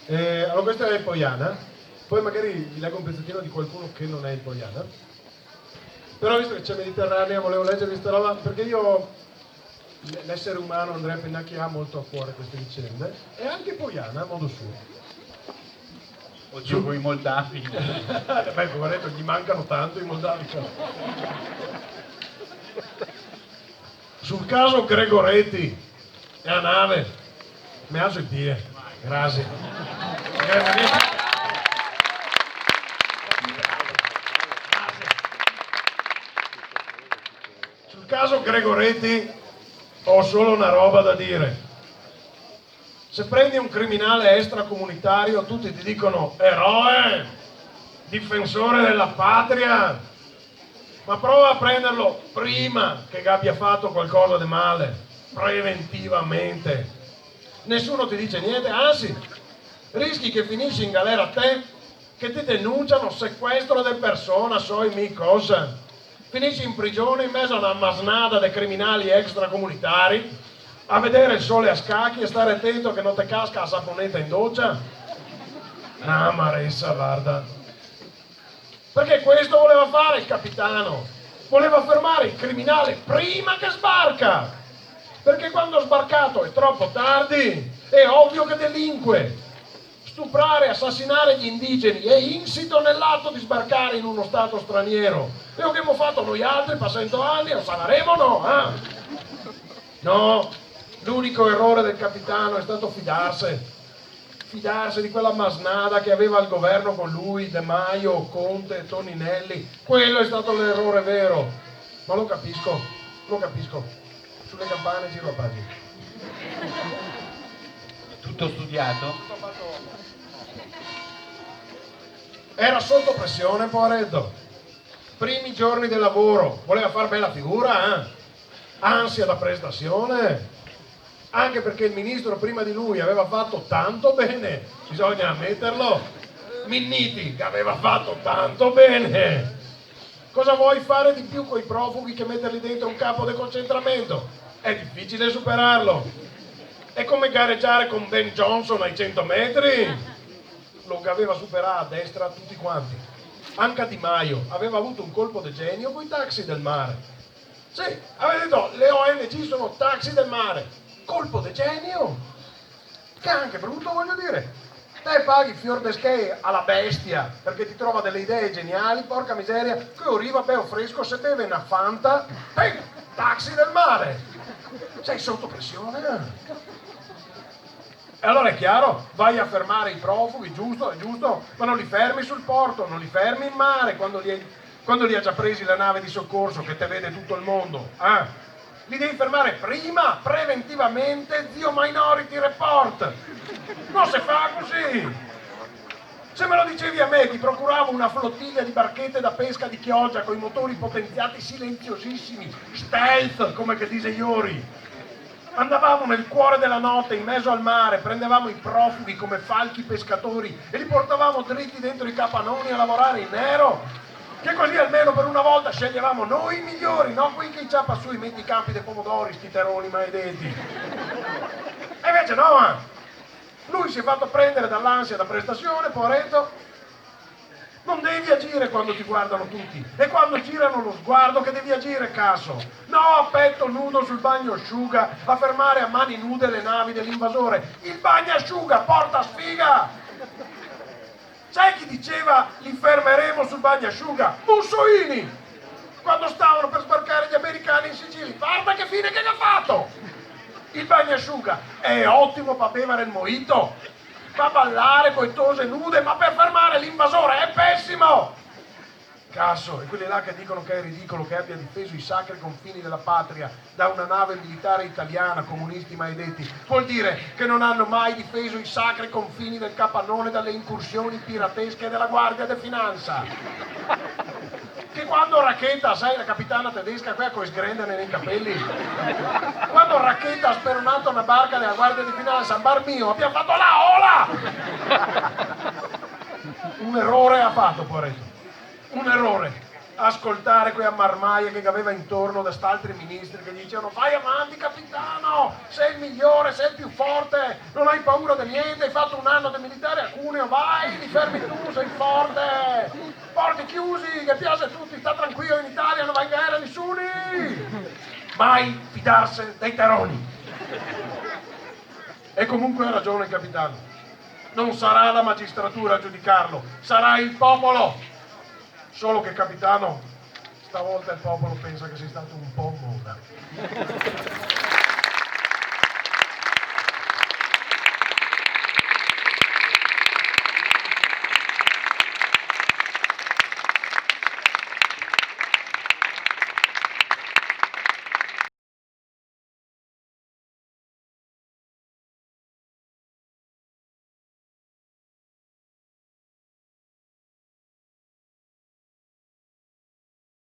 Allora questa è il Poiana, poi magari vi leggo un pezzettino di qualcuno che non è il Poiana. Però visto che c'è Mediterranea volevo leggervi questa roba perché io, l'essere umano, Andrea Pennacchi ha molto a cuore queste vicende e anche Poiana a modo suo. Oddio, con i moldavi. Beh, poveretto, gli mancano tanto i moldavi. Cioè. Sul caso Gregoretti e a nave, mi alzo il piede, grazie. Sul caso Gregoretti ho solo una roba da dire. Se prendi un criminale extracomunitario tutti ti dicono eroe, difensore della patria, ma prova a prenderlo prima che abbia fatto qualcosa di male, preventivamente. Nessuno ti dice niente, anzi, rischi che finisci in galera te, che ti denunciano sequestro di persona, mi cosa. Finisci in prigione in mezzo a una masnada di criminali extracomunitari, a vedere il sole a scacchi e stare attento che non ti casca la saponetta in doccia. No, Marissa, guarda. Perché questo voleva fare il capitano. Voleva fermare il criminale prima che sbarca. Perché quando ha sbarcato è troppo tardi. È ovvio che delinque. Stuprare, assassinare gli indigeni è insito nell'atto di sbarcare in uno stato straniero. E lo che abbiamo fatto noi altri per 100 anni, lo saremo no? No. L'unico errore del capitano è stato fidarsi di quella masnada che aveva il governo con lui, De Maio, Conte, Toninelli. Quello è stato l'errore vero. Ma lo capisco. Sulle campane giro a pagina. Tutto studiato? Era sotto pressione, poveretto. Primi giorni del lavoro, voleva far bella figura, eh? Ansia da prestazione. Anche perché il ministro prima di lui aveva fatto tanto bene, bisogna ammetterlo. Minniti che aveva fatto tanto bene. Cosa vuoi fare di più con i profughi che metterli dentro un campo di concentramento? È difficile superarlo. È come gareggiare con Ben Johnson ai 100 metri. Lo aveva superato a destra tutti quanti. Anche Di Maio aveva avuto un colpo di genio con i taxi del mare. Sì, aveva detto le ONG sono taxi del mare. Colpo di genio, che è anche brutto, voglio dire. Te paghi fior d'esche alla bestia perché ti trova delle idee geniali, porca miseria, che arriva bello fresco, se beve una Fanta, taxi del mare, sei sotto pressione. E allora è chiaro, vai a fermare i profughi, giusto, è giusto, ma non li fermi sul porto, non li fermi in mare quando li ha già presi la nave di soccorso che te vede tutto il mondo, Li devi fermare prima, preventivamente, zio Minority Report. Non si fa così. Se me lo dicevi a me, ti procuravo una flottiglia di barchette da pesca di Chioggia con i motori potenziati silenziosissimi, stealth, come che dice Iori. Andavamo nel cuore della notte, in mezzo al mare, prendevamo i profughi come falchi pescatori e li portavamo dritti dentro i capanoni a lavorare in nero. Che così almeno per una volta sceglievamo noi i migliori, no qui che inciampa su in mezzo ai campi dei pomodori, sti terroni maledetti. E invece no, lui si è fatto prendere dall'ansia da prestazione, poveretto. Non devi agire quando ti guardano tutti, e quando girano lo sguardo che devi agire, caso. No, a petto nudo sul bagnasciuga, a fermare a mani nude le navi dell'invasore. Il bagnasciuga porta sfiga! Sai chi diceva li fermeremo sul bagnasciuga? Mussolini! Quando stavano per sbarcare gli americani in Sicilia. Guarda che fine che ha fatto! Il bagnasciuga è ottimo per bere il mojito, fa ballare coi tose nude, ma per fermare l'invasore è pessimo! Casso, e quelli là che dicono che è ridicolo che abbia difeso i sacri confini della patria da una nave militare italiana, comunisti maledetti, vuol dire che non hanno mai difeso i sacri confini del capannone dalle incursioni piratesche della Guardia di Finanza. Che quando Racchetta, sai la capitana tedesca quella con i sgrendane nei capelli, quando Racchetta ha speronato una barca della Guardia di Finanza a bar mio, abbiamo fatto la ola! Un errore ha fatto, poveretto. Un errore, ha ascoltare quei ammarmaie che aveva intorno da st'altri ministri che gli dicevano vai avanti capitano, sei il migliore, sei il più forte, non hai paura di niente, hai fatto un anno di militare a Cuneo, vai, ti fermi tu, sei forte, porti chiusi, che piace a tutti, sta tranquillo in Italia, non va in guerra nessuno, mai fidarsi dei terroni. E comunque ha ragione il capitano, non sarà la magistratura a giudicarlo, sarà il popolo. Solo che capitano, stavolta il popolo pensa che sei stato un po' moda.